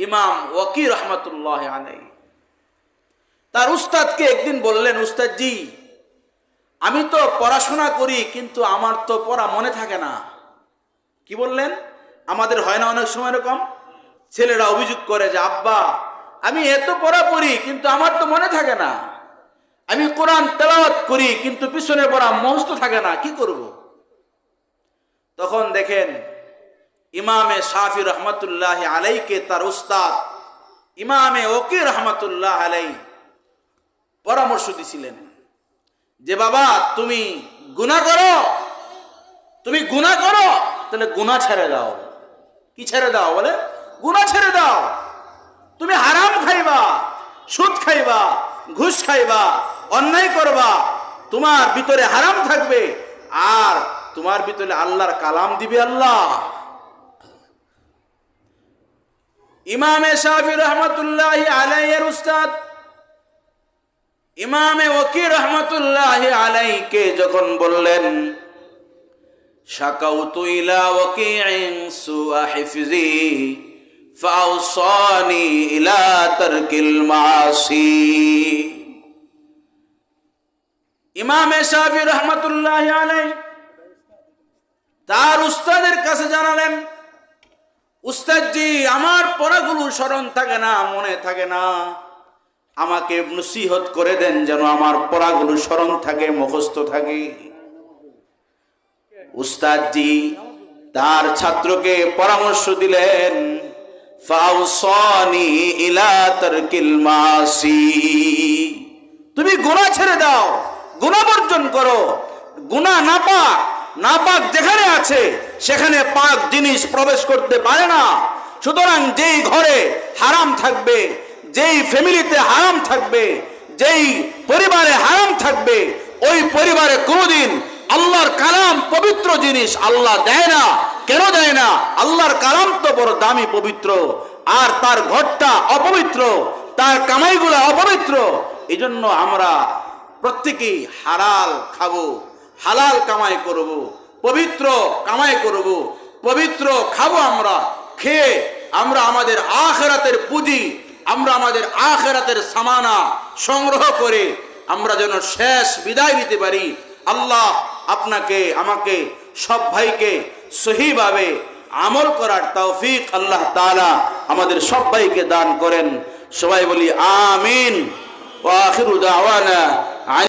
ইমাম ওয়াকি রহমাতুল্লাহ আলাইহি তার উস্তাদকে একদিন বললেন, উস্তাদজি, আমি তো পড়াশোনা করি কিন্তু আমার তো পড়া মনে থাকে না। কি বললেন? আমাদের হয় না অনেক সময় এরকম, ছেলেরা অভিযোগ করে যে আব্বা আমি এত পড়া পড়ি কিন্তু আমার তো মনে থাকে না, আমি কোরআন তেলাওয়াত করি কিন্তু পিছনে পড়া মুখস্থ থাকে না, কি করব? তখন দেখেন ইমামে শাফি রহমতুল্লাহ আলাইকে তার উস্তাদ ইমামে ওয়াকি রহমতুল্লাহ আলাই পরামর্শ দিছিলেন যে বাবা তুমি গুনাহ করো, তুমি গুনাহ করো, তাহলে গুনাহ ছেড়ে দাও। কি ছেড়ে দাও? বলে গুনাহ ছেড়ে দাও। তুমি হারাম খাইবা, সুদ খাইবা, ঘুষ খাইবা, অন্যায় করবা, তোমার ভিতরে হারাম থাকবে আর তোমার ভিতরে আল্লাহর কালাম দিবে আল্লাহ। ইমামে শাফি রহমতুল্লাহ আলাইহির উস্তাদ ইমামে ওয়াকি রহমতুল্লাহ আলাইহিকে যখন বললেন শাকাউতু ইলা ওয়াকিইন সুআ হিফজি ফাওসানি ইলা তারকিল মাসি, ইমামে শাফি রহমতুল্লাহ আলাইহি তার উস্তাদের কাছে জানালেন, উস্তাদজি আমার পড়াগুলো স্মরণ থাকে না, মনে থাকে না, আমাকে নসিহত করে দেন যেন আমার পড়াগুলো স্মরণ থাকে, মুখস্থ থাকে। উস্তাদজি তার ছাত্রকে পরামর্শ দিলেন, ফাওসানি ইলা তারকিল মাসি, তুমি গুনাহ ছেড়ে দাও, গুনাহ বর্জন করো। গুনাহ নাপাক, নাপাক যেখানে আছে সেখানে পাক জিনিস প্রবেশ করতে পারে না। সুতরাং যেই ঘরে হারাম থাকবে, যেই ফ্যামিলিতে হারাম থাকবে, যেই পরিবারে হারাম থাকবে, ওই পরিবারে কোনোদিন আল্লাহর কালাম পবিত্র জিনিস আল্লাহ দেয় না। কেন দেয় না? আল্লাহর কালাম তো বড় দামি, পবিত্র, আর তার ঘরটা অপবিত্র, তার কামাইগুলো অপবিত্র। এই জন্য আমরা প্রত্যেকেই হালাল খাবো, হালাল কামাই করব, পবিত্র কামাই করব, পবিত্র খাবো। আমরা খেয়ে আমরা আমাদের আখিরাতের পুঁজি, আমরা আমাদের আখিরাতের সামানা সংগ্রহ করে আমরা যেন শেষ বিদায় নিতে পারি। আল্লাহ আপনাকে, আমাকে, সব ভাইকে সহিভাবে আমল করার তৌফিক আল্লাহ তাআলা আমাদের সব ভাইকে দান করেন। সবাই বলি আমিন। ওয়া আখিরু দাওয়ানা